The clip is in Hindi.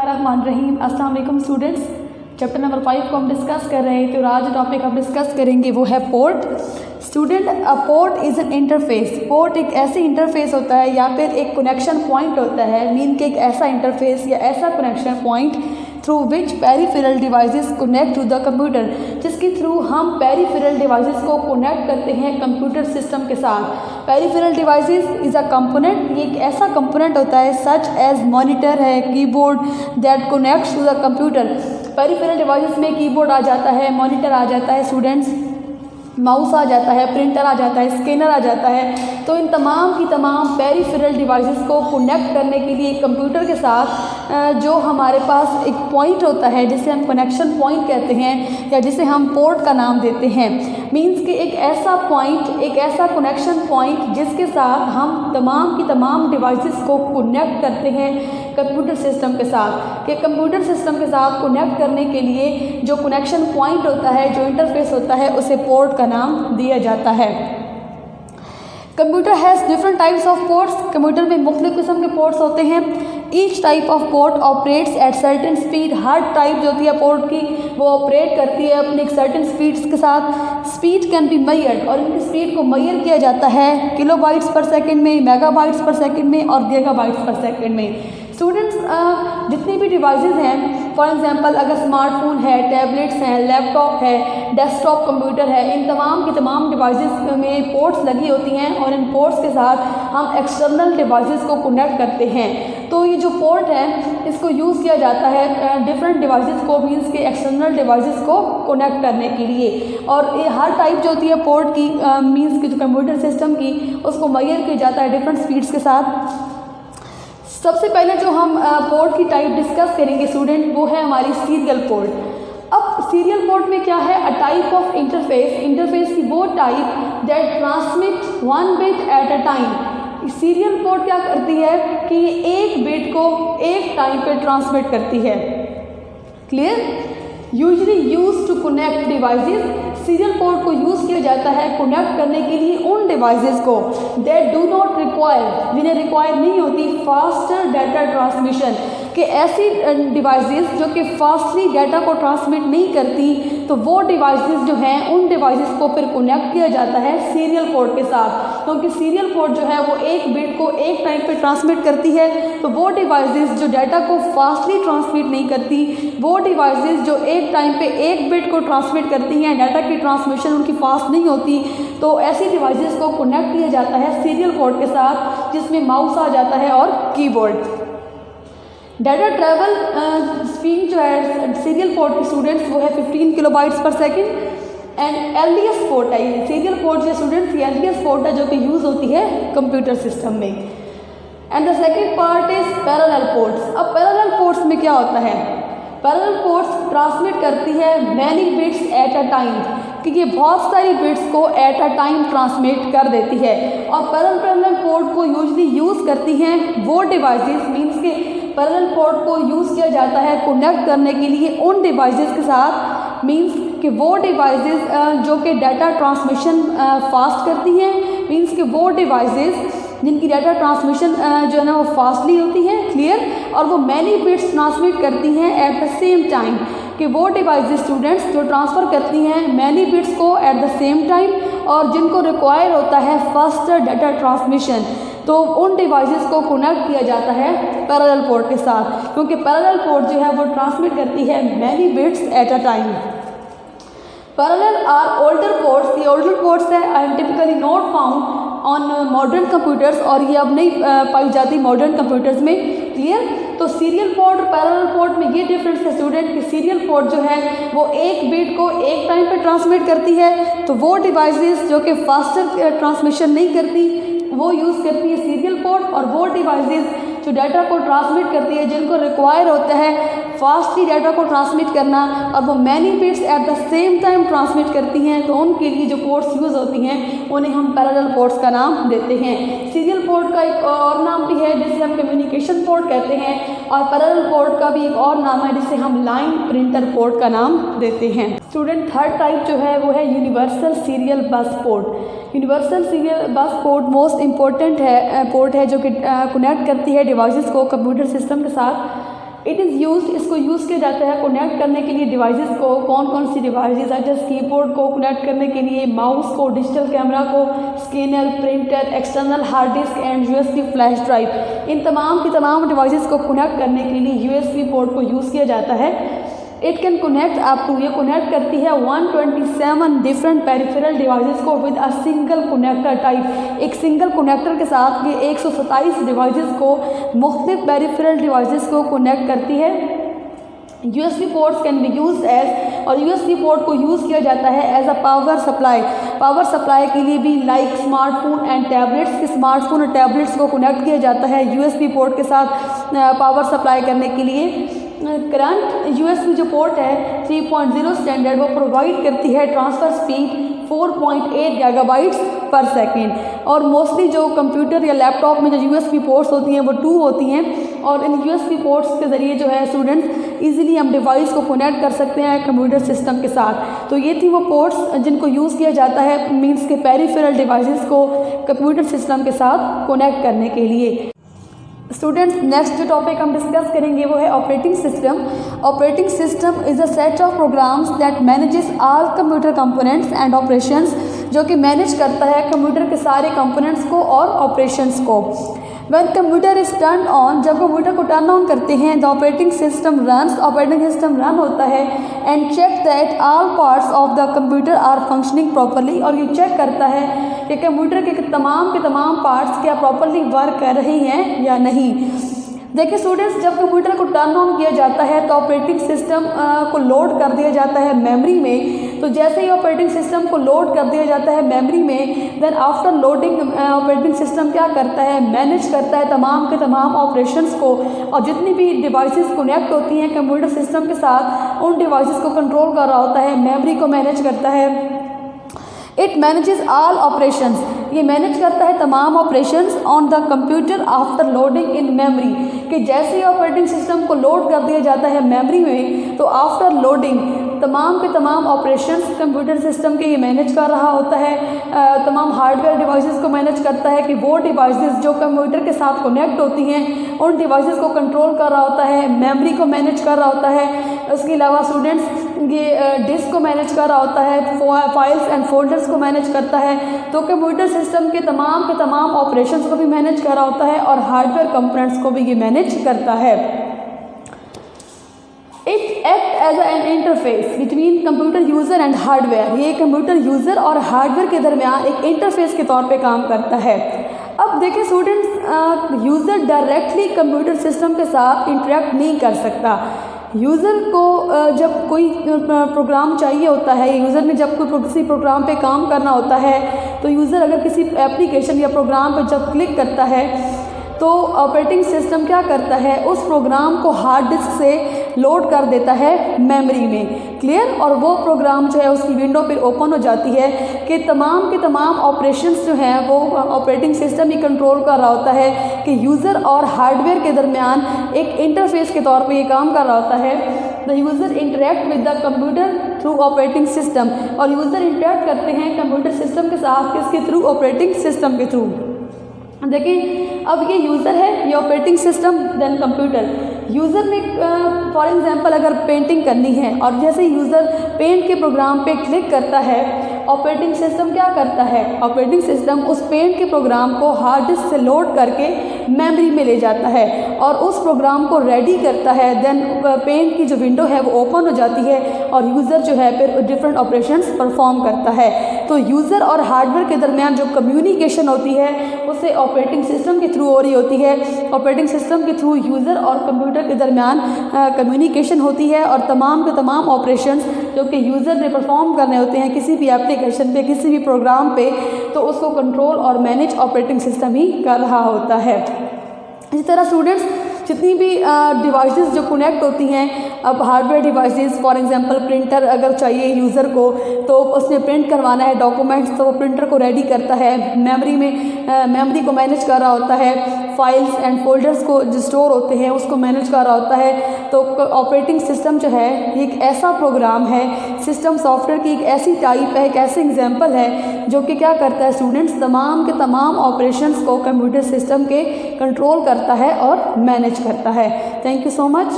बिस्मिल्लाहिर्रहमानिर्रहीम। अस्सलाम वालेकुम स्टूडेंट्स। चैप्टर नंबर 5 को हम डिस्कस कर रहे हैं। तो आज जो टॉपिक हम डिस्कस करेंगे वो है port. Student, a port is an interface. Port एक ऐसी इंटरफेस होता है या फिर एक कनेक्शन पॉइंट होता है, मीन के एक ऐसा इंटरफेस या ऐसा connection point through which peripheral devices connect to the computer, जिसके थ्रू हम पेरिफेरल डिवाइसेस को कनेक्ट करते हैं कंप्यूटर सिस्टम के साथ। Peripheral devices is a component, ये एक ऐसा कंपोनेंट होता है सच एज मॉनिटर है, keyboard that connects to the computer. Peripheral devices में कीबोर्ड आ जाता है, मॉनिटर आ जाता है स्टूडेंट्स, माउस आ जाता है, प्रिंटर आ जाता है, स्कैनर आ जाता है। तो इन तमाम की तमाम पेरिफेरल डिवाइसेस को कनेक्ट करने के लिए कंप्यूटर के साथ जो हमारे पास एक पॉइंट होता है जिसे हम कनेक्शन पॉइंट कहते हैं या जिसे हम पोर्ट का नाम देते हैं। मींस कि एक ऐसा पॉइंट, एक ऐसा कनेक्शन पॉइंट जिसके साथ हम तमाम की तमाम डिवाइसेस को कनेक्ट करते हैं कंप्यूटर सिस्टम के साथ। कि कंप्यूटर सिस्टम के साथ कनेक्ट करने के लिए जो कनेक्शन पॉइंट होता है, जो इंटरफेस होता है, उसे पोर्ट का नाम दिया जाता है। Computer has different types of ports. Computer में मुख्तलिफ किस्म के पोर्ट्स होते हैं। Each type of port operates at certain speed. Her type जो होती है पोर्ट की वो ऑपरेट करती है अपनी एक सर्टेन स्पीड्स के साथ। स्पीड कैन बी मेजर्ड, और इनकी स्पीड को मेजर किया जाता है किलोबाइट्स पर सेकंड में, मेगाबाइट्स पर सेकंड में और गीगाबाइट्स पर सेकंड में। स्टूडेंट्स, जितनी भी डिवाइसेस हैं, फॉर एग्जांपल अगर स्मार्टफोन है, टैबलेट्स हैं, लैपटॉप है, डेस्कटॉप कंप्यूटर है, इन तमाम की तमाम डिवाइसेस में पोर्ट्स लगी होती हैं और इन पोर्ट्स के साथ हम एक्सटर्नल डिवाइसेस को कनेक्ट करते हैं। तो ये जो पोर्ट है इसको यूज़ किया जाता है डिफरेंट डिवाइसेस को, मीन्स के एक्सटर्नल डिवाइसेस को कनेक्ट करने के लिए। और ये हर टाइप जो होती है पोर्ट की, मीन्स की जो कंप्यूटर सिस्टम की, उसको मेजर किया जाता है डिफरेंट स्पीड्स के साथ। सबसे पहले जो हम पोर्ट की टाइप डिस्कस करेंगे स्टूडेंट, वो है हमारी सीरियल पोर्ट। अब सीरियल पोर्ट में क्या है? A type of interface, interface की वो type that transmit one bit eight a time. Serial port क्या करती है कि ये एक बिट को एक टाइम पे ट्रांसमिट करती है। Clear? Usually use to connect devices. Serial port को यूज़ किया जाता है कनेक्ट करने के लिए उन डिवाइसेस को दैट डू नॉट रिक्वायर, जिन्हें रिक्वायर नहीं होती फास्टर डाटा ट्रांसमिशन, कि ऐसी डिवाइसेस जो कि फास्टली डाटा को ट्रांसमिट नहीं करती, तो वो डिवाइसेस जो हैं उन डिवाइसेस को फिर कनेक्ट किया जाता है सीरियल पोर्ट के साथ। क्योंकि सीरियल पोर्ट जो है वो एक बिट को एक टाइम पे ट्रांसमिट करती है, तो वो डिवाइसेस जो डाटा को फास्टली ट्रांसमिट नहीं करती, वो डिवाइसेस जो एक टाइम पे एक बिट को ट्रांसमिट करती हैं, डाटा की ट्रांसमिशन उनकी फास्ट नहीं होती, तो ऐसी डिवाइसेस को कनेक्ट किया जाता है सीरियल पोर्ट के साथ, जिसमें माउस आ जाता है और कीबोर्ड। डाटा ट्रैवल स्पीड जो है सीरियल पोर्ट की स्टूडेंट्स वो है 15 किलोबाइट्स पर सेकंड। एंड एलडीएस पोर्ट है ये सीरियल पोर्ट जो स्टूडेंट्स, ये एलडीएस पोर्ट है जो कि यूज़ होती है कंप्यूटर सिस्टम में। And the second part is parallel ports. अब पैरेलल पोर्ट्स में क्या होता है? पैरेलल पोर्ट्स ट्रांसमिट करती है many bits at a time, कि ये बहुत सारी बिट्स को एट अ टाइम ट्रांसमिट कर देती है। और पैरेलल पोर्ट को यूजली यूज़ करती हैं वो डिवाइसेस, मीन्स के पैरेलल पोर्ट को यूज़ किया जाता है कनेक्ट करने के लिए उन डिवाइसेस के साथ, मीन्स कि वो डिवाइसेस जो कि डाटा ट्रांसमिशन फास्ट करती हैं, मीन्स कि वो डिवाइसेस जिनकी डाटा ट्रांसमिशन जो है ना वो फास्टली होती है। क्लियर? और वो मैनी बिट्स ट्रांसमिट करती हैं एट द सेम टाइम, कि वो डिवाइसेस स्टूडेंट्स जो ट्रांसफ़र करती हैं मैनी बिट्स को एट द सेम टाइम और जिनको रिक्वायर होता है फास्टर डाटा ट्रांसमिशन, तो उन डिवाइसेस को कनेक्ट किया जाता है पैरेलल पोर्ट के साथ, क्योंकि पैरेलल पोर्ट जो है वो ट्रांसमिट करती है many bits at a time. Parallel are older ports. ये ओल्डर पोर्ट्स है and typically not found on modern computers, और ये अब नहीं पाई जाती मॉडर्न कंप्यूटर्स में। क्लियर? तो सीरियल पोर्ट और पैरेलल पोर्ट में ये डिफरेंस है स्टूडेंट कि सीरियल पोर्ट जो है वो एक बिट को एक टाइम पे ट्रांसमिट करती है, तो वो डिवाइसेस जो कि फास्टर ट्रांसमिशन नहीं करती वो यूज़ करती है सीरियल पोर्ट, और वो डिवाइसेस जो डाटा को ट्रांसमिट करती है जिनको रिक्वायर होता है फास्टली डाटा को ट्रांसमिट करना और वो many bits at the same time transmit करती हैं, तो उनके लिए जो पोर्ट्स यूज़ होती हैं उन्हें हम पैरेलल पोर्ट्स का नाम देते हैं। सीरियल पोर्ट का एक और नाम भी है जिसे हम कम्युनिकेशन पोर्ट कहते हैं, और पैरेलल पोर्ट का भी एक और नाम है जिसे हम लाइन प्रिंटर पोर्ट का नाम देते हैं। स्टूडेंट, थर्ड टाइप जो है वो है universal serial bus port. Universal serial bus port most important है पोर्ट है जो कि कनेक्ट करती है डिवाइसेस को कंप्यूटर सिस्टम के साथ। इट इज़ यूज, इसको यूज़ किया जाता है कनेक्ट करने के लिए डिवाइसेस को। कौन कौन सी डिवाइसेस है? जैसे कीबोर्ड को कनेक्ट करने के लिए, माउस को, डिजिटल कैमरा को, scanner, printer, external hard disk and USB flash drive. इन तमाम की तमाम डिवाइसेस को कनेक्ट करने के लिए यूएसबी पोर्ट को यूज़ किया जाता है। It can connect up to, ये कनेक्ट करती है 127 डिफरेंट पेरिफेरल डिवाइसेस को with a single connector type. एक सिंगल कनेक्टर के साथ ये 127 डिवाइसेस को, मुख्तलिफ पेरिफेरल डिवाइसेस को कनेक्ट करती है। USB ports can be use as, और USB पोर्ट को यूज़ किया जाता है as a power supply. Power supply के लिए भी लाइक स्मार्टफोन एंड टैबलेट्स, के स्मार्टफोन और टैबलेट्स को कनेक्ट किया जाता है USB पोर्ट के साथ पावर सप्लाई करने के लिए। करंट USB जो पोर्ट है 3.0 स्टैंडर्ड, वो प्रोवाइड करती है ट्रांसफ़र स्पीड 4.8 गीगाबाइट्स पर सेकेंड। और मोस्टली जो कंप्यूटर या लैपटॉप में जो USB पोर्ट्स होती हैं वो 2 होती हैं, और इन USB पोर्ट्स के ज़रिए जो है स्टूडेंट्स इजीली हम डिवाइस को कनेक्ट कर सकते हैं कंप्यूटर सिस्टम के साथ। तो ये थी वो पोर्ट्स जिनको यूज़ किया जाता है मीन्स के पेरिफेरल डिवाइसेस को कंप्यूटर सिस्टम के साथ कनेक्ट करने के लिए। स्टूडेंट्स, नेक्स्ट जो टॉपिक हम डिस्कस करेंगे वो है operating system. Operating system is a set of programs that manages all computer components and operations, जो कि मैनेज करता है कंप्यूटर के सारे कंपोनेंट्स को और ऑपरेशंस को। When computer is turn on, जब कंप्यूटर को टर्न ऑन करते हैं, the operating system runs, operating system run होता है and check that all parts of the computer are functioning properly, और ये चेक करता है कि कंप्यूटर के तमाम पार्ट्स क्या प्रॉपरली वर्क कर रहे हैं या नहीं। देखिए स्टूडेंट्स, जब कंप्यूटर को टर्न ऑन किया जाता है तो ऑपरेटिंग सिस्टम को लोड कर दिया जाता है मेमोरी में। तो जैसे ही ऑपरेटिंग सिस्टम को लोड कर दिया जाता है मेमोरी में, then after loading operating system क्या करता है, मैनेज करता है तमाम के तमाम ऑपरेशंस को, और जितनी भी डिवाइसेस कनेक्ट होती हैं कंप्यूटर सिस्टम के साथ उन डिवाइसेस को कंट्रोल कर रहा होता है, मेमोरी को मैनेज करता है। इट मैनेजेस ऑल ऑपरेशंस, ये मैनेज करता है तमाम operations on the computer after loading in memory, कि जैसे ही ऑपरेटिंग सिस्टम को लोड कर दिया जाता है मेमोरी में तो आफ्टर लोडिंग तमाम के तमाम ऑपरेशंस कंप्यूटर सिस्टम के ये मैनेज कर रहा होता है। तमाम हार्डवेयर डिवाइसेस को मैनेज करता है कि वो डिवाइसेस जो कंप्यूटर के साथ कनेक्ट होती हैं उन डिवाइसेस को कंट्रोल कर रहा होता है, मेमोरी को मैनेज कर रहा होता है। उसके अलावा स्टूडेंट्स ये डिस्क को मैनेज कर रहा होता है, फाइल्स एंड फोल्डर्स को मैनेज करता है। तो कंप्यूटर सिस्टम के तमाम ऑपरेशंस को भी मैनेज कर रहा होता है और हार्डवेयर कंपोनेंट्स को भी ये मैनेज करता है। It act as an interface between computer user and hardware, ये कंप्यूटर यूज़र और हार्डवेयर के दरमियान एक इंटरफेस के तौर पे काम करता है। अब देखिए students, user directly computer system के साथ इंटरेक्ट नहीं कर सकता। यूज़र को जब कोई प्रोग्राम चाहिए होता है, यूज़र ने जब कोई किसी प्रोग्राम पे काम करना होता है, तो यूज़र अगर किसी एप्लीकेशन या प्रोग्राम पर जब क्लिक करता है तो ऑपरेटिंग सिस्टम क्या करता है, उस प्रोग्राम को हार्ड डिस्क से लोड कर देता है मेमोरी में। क्लियर? और वो प्रोग्राम जो है उसकी विंडो पे ओपन हो जाती है कि तमाम के तमाम ऑपरेशंस जो हैं वो ऑपरेटिंग सिस्टम ही कंट्रोल कर रहा होता है कि यूज़र और हार्डवेयर के दरमियान एक इंटरफेस के तौर पे ये काम कर रहा होता है। The user interact with the computer through operating system, और यूज़र इंटरेक्ट करते हैं कंप्यूटर सिस्टम के साथ किसके थ्रू, ऑपरेटिंग सिस्टम के थ्रू। देखिए अब ये यूज़र है, ये operating system, then computer. User ने फॉर एग्जांपल अगर पेंटिंग करनी है और जैसे यूज़र पेंट के प्रोग्राम पे क्लिक करता है, ऑपरेटिंग सिस्टम क्या करता है, ऑपरेटिंग सिस्टम उस पेंट के प्रोग्राम को हार्ड डिस्क से लोड करके मेमोरी में ले जाता है और उस प्रोग्राम को रेडी करता है। देन पेंट की जो विंडो है वो ओपन हो जाती है और यूज़र जो है फिर डिफरेंट ऑपरेशंस परफॉर्म करता है। तो यूज़र और हार्डवेयर के दरमियान जो कम्युनिकेशन होती है उसे ऑपरेटिंग सिस्टम के थ्रू हो रही होती है। ऑपरेटिंग सिस्टम के थ्रू यूज़र और कंप्यूटर के दरमियान कम्युनिकेशन होती है और तमाम के तमाम ऑपरेशंस जो कि यूज़र ने परफॉर्म करने होते हैं किसी भी एप्लीकेशन पे, किसी भी प्रोग्राम पे, तो उसको कंट्रोल और मैनेज ऑपरेटिंग सिस्टम ही कर रहा होता है। इसी तरह स्टूडेंट्स जितनी भी डिवाइसेस जो कनेक्ट होती हैं, अब hardware devices for example printer अगर चाहिए यूज़र को तो उसने प्रिंट करवाना है डॉक्यूमेंट्स, तो वो प्रिंटर को रेडी करता है, मेमोरी में मेमोरी को मैनेज कर रहा होता है, फाइल्स एंड फोल्डर्स को जो स्टोर होते हैं उसको मैनेज कर रहा होता है। तो ऑपरेटिंग सिस्टम जो है ये एक ऐसा प्रोग्राम है, सिस्टम सॉफ्टवेयर की एक ऐसी टाइप है, एक ऐसे एग्जाम्पल है जो कि क्या करता है स्टूडेंट्स, तमाम के तमाम ऑपरेशंस को कंप्यूटर सिस्टम के कंट्रोल करता है और मैनेज करता है। Thank you so much.